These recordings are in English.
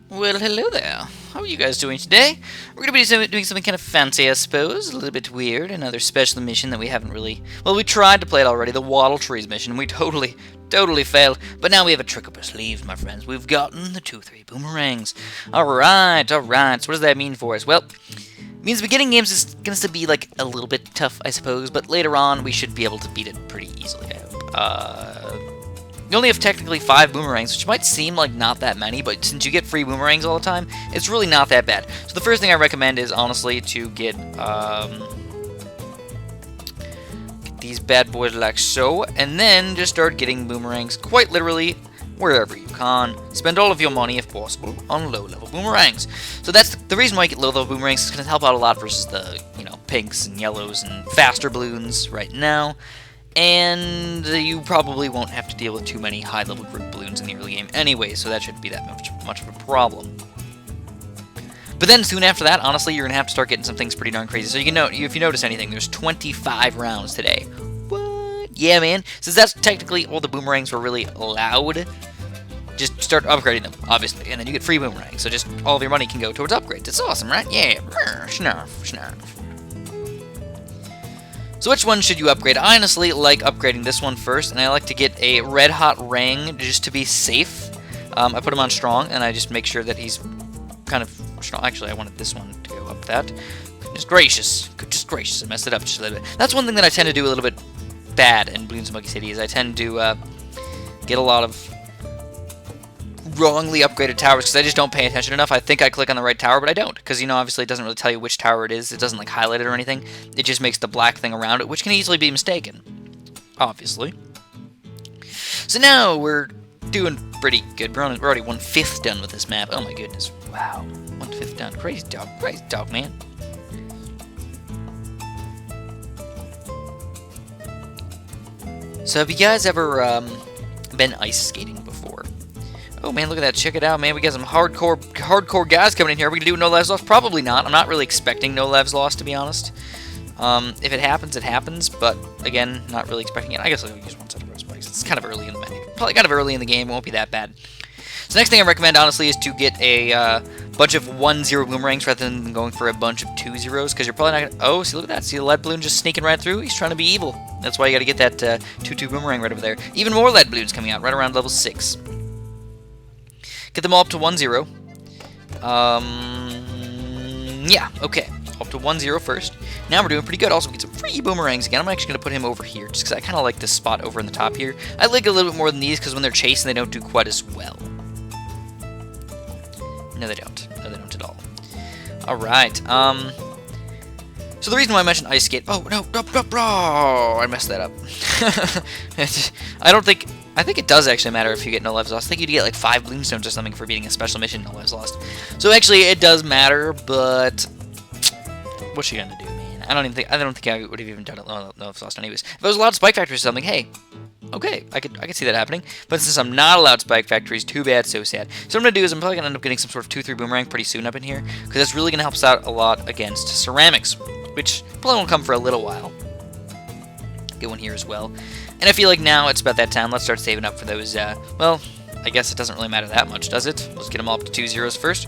Well, hello there. How are you guys doing today? We're going to be doing something kind of fancy, I suppose, a little bit weird, another special mission that we haven't really... Well, we tried to play it already, the Wattle Trees mission, and we totally failed, but now we have a trick up our sleeves, my friends. We've gotten the 2-3 boomerangs. Alright, so what does that mean for us? Well, it means the beginning games is going to be, like, a little bit tough, I suppose, but later on we should be able to beat it pretty easily, I hope. You only have technically 5 boomerangs, which might seem like not that many, but since you get free boomerangs all the time, it's really not that bad. So the first thing I recommend is, honestly, to get these bad boys like so, and then just start getting boomerangs quite literally wherever you can. Spend all of your money, if possible, on low-level boomerangs. So that's the reason why I get low-level boomerangs. It's going to help out a lot versus the, pinks and yellows and faster balloons right now. And you probably won't have to deal with too many high-level group balloons in the early game anyway, so that shouldn't be that much of a problem. But then soon after that, honestly, you're going to have to start getting some things pretty darn crazy. So if you notice anything, there's 25 rounds today. What? Yeah, man. Since that's technically all the boomerangs were really allowed, just start upgrading them, obviously, and then you get free boomerangs. So just all of your money can go towards upgrades. It's awesome, right? Yeah. Snarf. So which one should you upgrade? I honestly like upgrading this one first, and I like to get a red hot ring just to be safe. I put him on strong, and I just make sure that he's kind of strong. Actually, I wanted this one to go up that. Goodness gracious, I messed it up just a little bit. That's one thing that I tend to do a little bit bad in Bloons Monkey City, is I tend to get a lot of wrongly upgraded towers because I just don't pay attention enough. I think I click on the right tower, but I don't, because obviously it doesn't really tell you which tower it is. It doesn't like highlight it or anything. It just makes the black thing around it, which can easily be mistaken, obviously. So now we're doing pretty good. We're already 1/5 done with this map. Oh my goodness, wow, 1/5 done. Crazy dog, man. So have you guys ever been ice skating before? Oh man, look at that. Check it out, man. We got some hardcore guys coming in here. Are we going to do no lives lost? Probably not. I'm not really expecting no lives lost, to be honest. If it happens, it happens. But, again, not really expecting it. I guess I'll use one set of rose spikes. It's kind of early in the game. Probably kind of early in the game. It won't be that bad. So next thing I recommend, honestly, is to get a bunch of 1-0 boomerangs rather than going for a bunch of 2-0s. Because you're probably not going to... Oh, see, look at that. See the lead balloon just sneaking right through? He's trying to be evil. That's why you got to get that 2-2 boomerang right over there. Even more lead balloons coming out right around level 6. Get them all up to 1-0. Yeah, okay. Up to 1-0 first. Now we're doing pretty good. Also, we get some free boomerangs again. I'm actually going to put him over here, just because I kind of like this spot over in the top here. I like it a little bit more than these, because when they're chasing, they don't do quite as well. No, they don't. No, they don't at all. Alright, so the reason why I mentioned ice skate... Oh, no, I messed that up. I think it does actually matter if you get no lives lost. I think you'd get like 5 Bloonstones or something for beating a special mission no lives lost. So actually, it does matter, but what's you gonna do, man? I don't think I would have even done it no lives lost anyways. If I was allowed spike factories or something, hey, okay, I could see that happening. But since I'm not allowed spike factories, too bad, so sad. So what I'm gonna do is I'm probably gonna end up getting some sort of 2-3 boomerang pretty soon up in here, because that's really gonna help us out a lot against ceramics, which probably won't come for a little while. Get one here as well. And I feel like now it's about that time. Let's start saving up for those, well, I guess it doesn't really matter that much, does it? Let's get them all up to 2-0s first.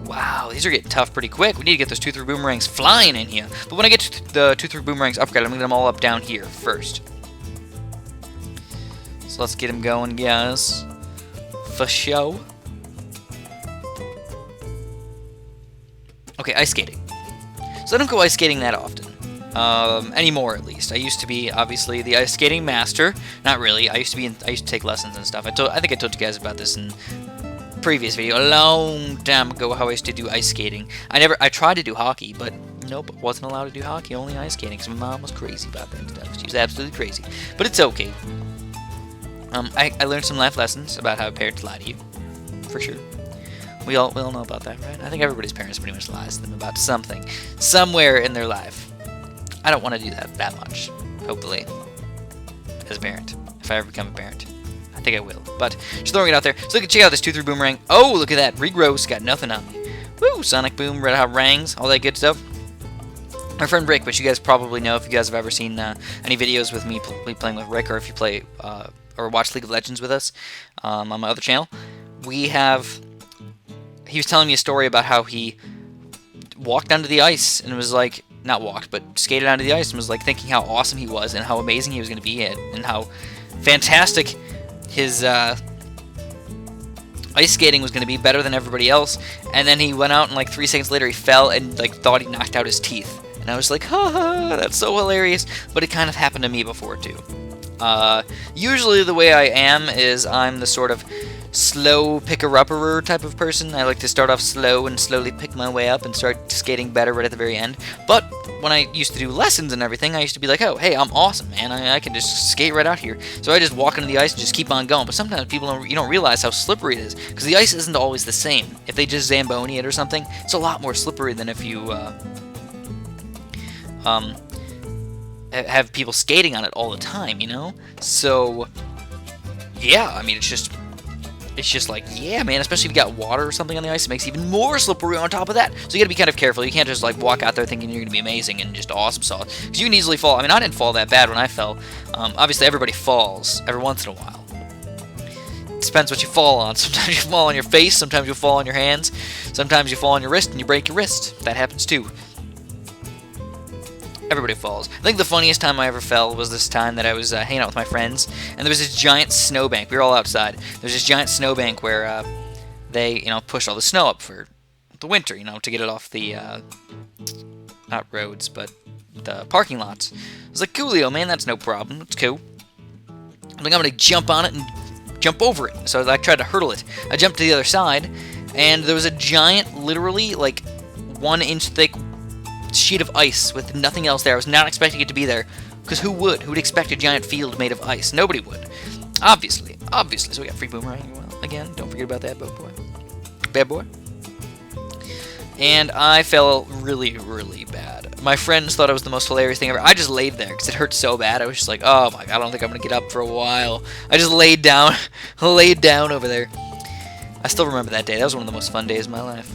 Wow, these are getting tough pretty quick. We need to get those 2-3 boomerangs flying in here. But when I get to the 2-3 boomerangs upgraded, I'm going to get them all up down here first. So let's get them going, guys. For show. Okay, ice skating. So I don't go ice skating that often. Anymore at least. I used to be obviously the ice skating master. Not really. I used to take lessons and stuff. I think I told you guys about this in a previous video a long time ago, how I used to do ice skating. I tried to do hockey, but nope, wasn't allowed to do hockey, only ice skating, because my mom was crazy about that stuff. She was absolutely crazy. But it's okay. I learned some life lessons about how parents lie to you. For sure. We all know about that, right? I think everybody's parents pretty much lies to them about something. Somewhere in their life. I don't want to do that much, hopefully, as a parent, if I ever become a parent. I think I will, but just throwing it out there. So check out this 2-3 boomerang. Oh, look at that. Regross, got nothing on me. Woo, Sonic Boom, Red Hot Rangs, all that good stuff. My friend Rick, which you guys probably know if you guys have ever seen any videos with me playing with Rick, or if you play or watch League of Legends with us on my other channel. We have he was telling me a story about how he walked onto the ice and was like, not walked, but skated onto the ice and was like thinking how awesome he was and how amazing he was going to be and how fantastic his ice skating was going to be, better than everybody else. And then he went out and like 3 seconds later he fell and like thought he knocked out his teeth. And I was like, ha, that's so hilarious. But it kind of happened to me before too. Usually the way I am is I'm the sort of slow picker-upperer type of person. I like to start off slow and slowly pick my way up and start skating better right at the very end. But when I used to do lessons and everything, I used to be like, oh, hey, I'm awesome, man. I can just skate right out here. So I just walk into the ice and just keep on going. But sometimes people you don't realize how slippery it is, because the ice isn't always the same. If they just Zamboni it or something, it's a lot more slippery than if you have people skating on it all the time, you know? So, yeah, I mean, it's just like, yeah, man, especially if you got water or something on the ice, it makes it even more slippery on top of that. So you gotta be kind of careful. You can't just, like, walk out there thinking you're gonna be amazing and just awesome sauce. Because you can easily fall. I mean, I didn't fall that bad when I fell. Obviously, everybody falls every once in a while. It depends what you fall on. Sometimes you fall on your face, sometimes you fall on your hands, sometimes you fall on your wrist and you break your wrist. That happens too. Everybody falls. I think the funniest time I ever fell was this time that I was hanging out with my friends, and there was this giant snowbank. We were all outside. There's this giant snowbank where they, push all the snow up for the winter, to get it off the, not roads, but the parking lots. I was like, coolio, man, that's no problem. It's cool. I'm like, I'm going to jump on it and jump over it. So I tried to hurdle it. I jumped to the other side, and there was a giant, literally, like, 1-inch thick sheet of ice with nothing else there. I was not expecting it to be there, because who would? Who would expect a giant field made of ice? Nobody would. Obviously. So we got free boomerang. Well, again, don't forget about that, bad boy. And I fell really, really bad. My friends thought it was the most hilarious thing ever. I just laid there, because it hurt so bad. I was just like, oh my god, I don't think I'm going to get up for a while. I just laid down, over there. I still remember that day. That was one of the most fun days of my life.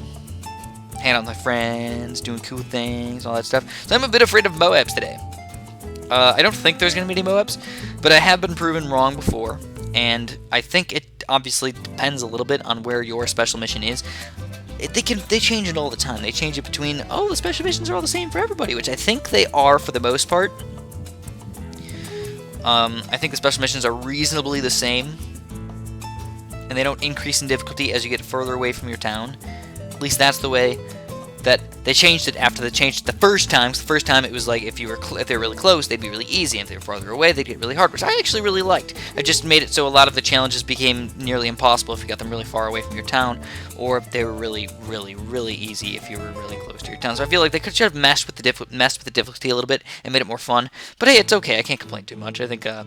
Hanging out with my friends, doing cool things, all that stuff. So I'm a bit afraid of MOABs today. I don't think there's going to be any MOABs, but I have been proven wrong before, and I think it obviously depends a little bit on where your special mission is. They change it all the time. They change it between, the special missions are all the same for everybody, which I think they are for the most part. I think the special missions are reasonably the same, and they don't increase in difficulty as you get further away from your town. At least that's the way that they changed it after they changed it the first time. Because the first time it was like if they were really close, they'd be really easy. If they were farther away, they'd get really hard, which I actually really liked. It just made it so a lot of the challenges became nearly impossible if you got them really far away from your town, or if they were really, really, really easy if you were really close to your town. So I feel like they could have messed with the difficulty a little bit and made it more fun. But hey, it's okay. I can't complain too much. I think a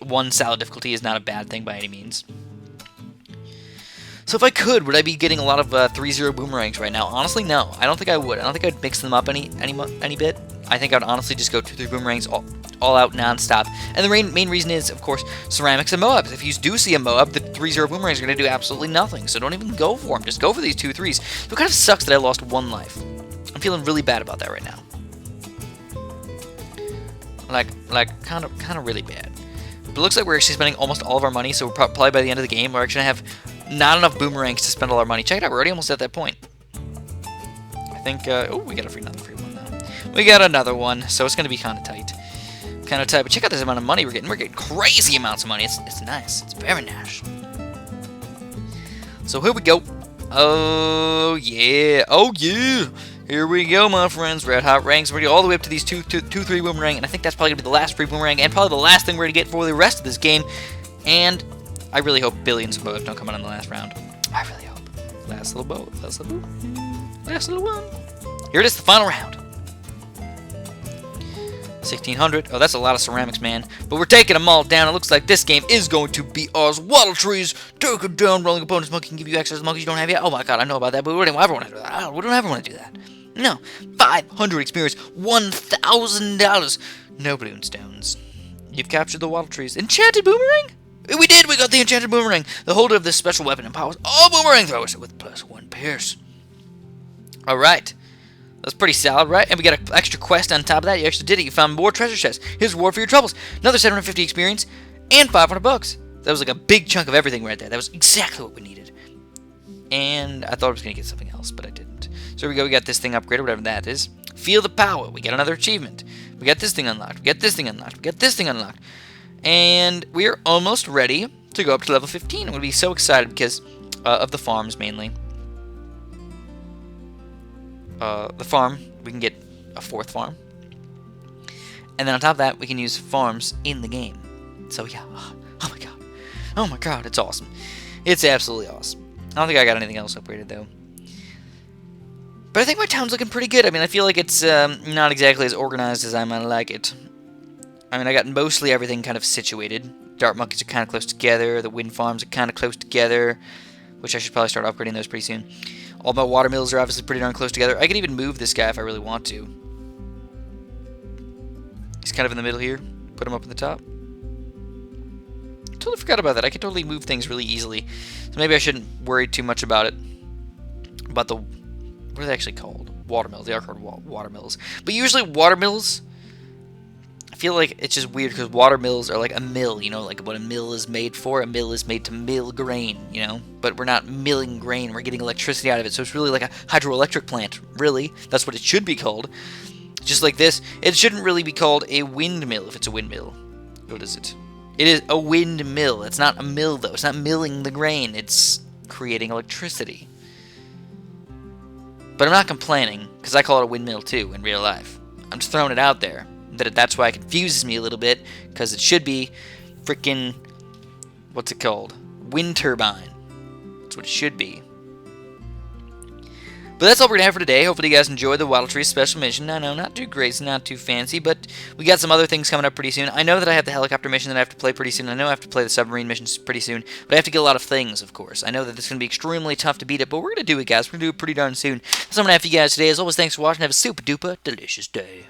1 solid difficulty is not a bad thing by any means. So if I could, would I be getting a lot of 3-0 boomerangs right now? Honestly, no. I don't think I would. I don't think I'd mix them up any bit. I think I'd honestly just go 2-3 boomerangs all out non-stop. And the main reason is, of course, ceramics and MOABs. If you do see a MOAB, the 3-0 boomerangs are going to do absolutely nothing. So don't even go for them. Just go for these 2-3s. So it kind of sucks that I lost 1 life. I'm feeling really bad about that right now. Like kind of really bad. But it looks like we're actually spending almost all of our money, so we're probably by the end of the game, we're actually going to have not enough boomerangs to spend all our money. Check it out, we're already almost at that point. I think, we got another free one now. We got another one, so it's going to be kind of tight. But check out this amount of money we're getting. We're getting crazy amounts of money. It's nice. It's very nice. So here we go. Oh, yeah. Here we go, my friends. Red hot ranks. We're all the way up to these 2-3 boomerang, and I think that's probably going to be the last free boomerang, and probably the last thing we're going to get for the rest of this game. And I really hope billions of boats don't come out in the last round. I really hope. Last little boat. Last little one. Here it is, the final round. 1,600. Oh, that's a lot of ceramics, man. But we're taking them all down. It looks like this game is going to be ours. Wattle trees. Take it down. Rolling opponents. Monkey can give you access to monkeys you don't have yet. Oh my god, I know about that, but we don't ever want to do that. We don't ever want to do that. No. 500 experience. $1,000. No balloon stones. You've captured the wattle trees. Enchanted boomerang? We did! We got the enchanted boomerang! The holder of this special weapon empowers all boomerang throwers with +1 pierce. Alright. That's pretty solid, right? And we got an extra quest on top of that. You actually did it. You found more treasure chests. Here's reward for your troubles. Another 750 experience and $500. That was like a big chunk of everything right there. That was exactly what we needed. And I thought I was going to get something else, but I didn't. So here we go. We got this thing upgraded, whatever that is. Feel the power. We get another achievement. We got this thing unlocked. We got this thing unlocked. We got this thing unlocked. And we are almost ready to go up to level 15. I'm going to be so excited because of the farms, mainly. The farm, we can get a 4th farm. And then on top of that, we can use farms in the game. So yeah, oh my god. Oh my god, it's awesome. It's absolutely awesome. I don't think I got anything else upgraded, though. But I think my town's looking pretty good. I mean, I feel like it's not exactly as organized as I might like it. I mean, I got mostly everything kind of situated. Dart monkeys are kind of close together. The wind farms are kind of close together, which I should probably start upgrading those pretty soon. All my water mills are obviously pretty darn close together. I could even move this guy if I really want to. He's kind of in the middle here. Put him up in the top. Totally forgot about that. I could totally move things really easily. So maybe I shouldn't worry too much about it. About the... What are they actually called? Water mills. They are called water mills. But usually water mills... I feel like it's just weird because water mills are like a mill, you know, like what a mill is made for. A mill is made to mill grain, you know, but we're not milling grain, we're getting electricity out of it, so it's really like a hydroelectric plant, really. That's what it should be called. Just like this, it shouldn't really be called a windmill if it's a windmill. What is it? It is a windmill. It's not a mill, though. It's not milling the grain. It's creating electricity. But I'm not complaining, because I call it a windmill, too, in real life. I'm just throwing it out there. That's why it confuses me a little bit, because it should be freaking, what's it called? Wind turbine. That's what it should be. But that's all we're going to have for today. Hopefully you guys enjoyed the Wattle Tree special mission. I know, not too crazy, not too fancy, but we got some other things coming up pretty soon. I know that I have the helicopter mission that I have to play pretty soon. I know I have to play the submarine missions pretty soon, but I have to get a lot of things, of course. I know that this is going to be extremely tough to beat it, but we're going to do it, guys. We're going to do it pretty darn soon. That's what I'm going to have for you guys today. As always, thanks for watching. Have a super duper delicious day.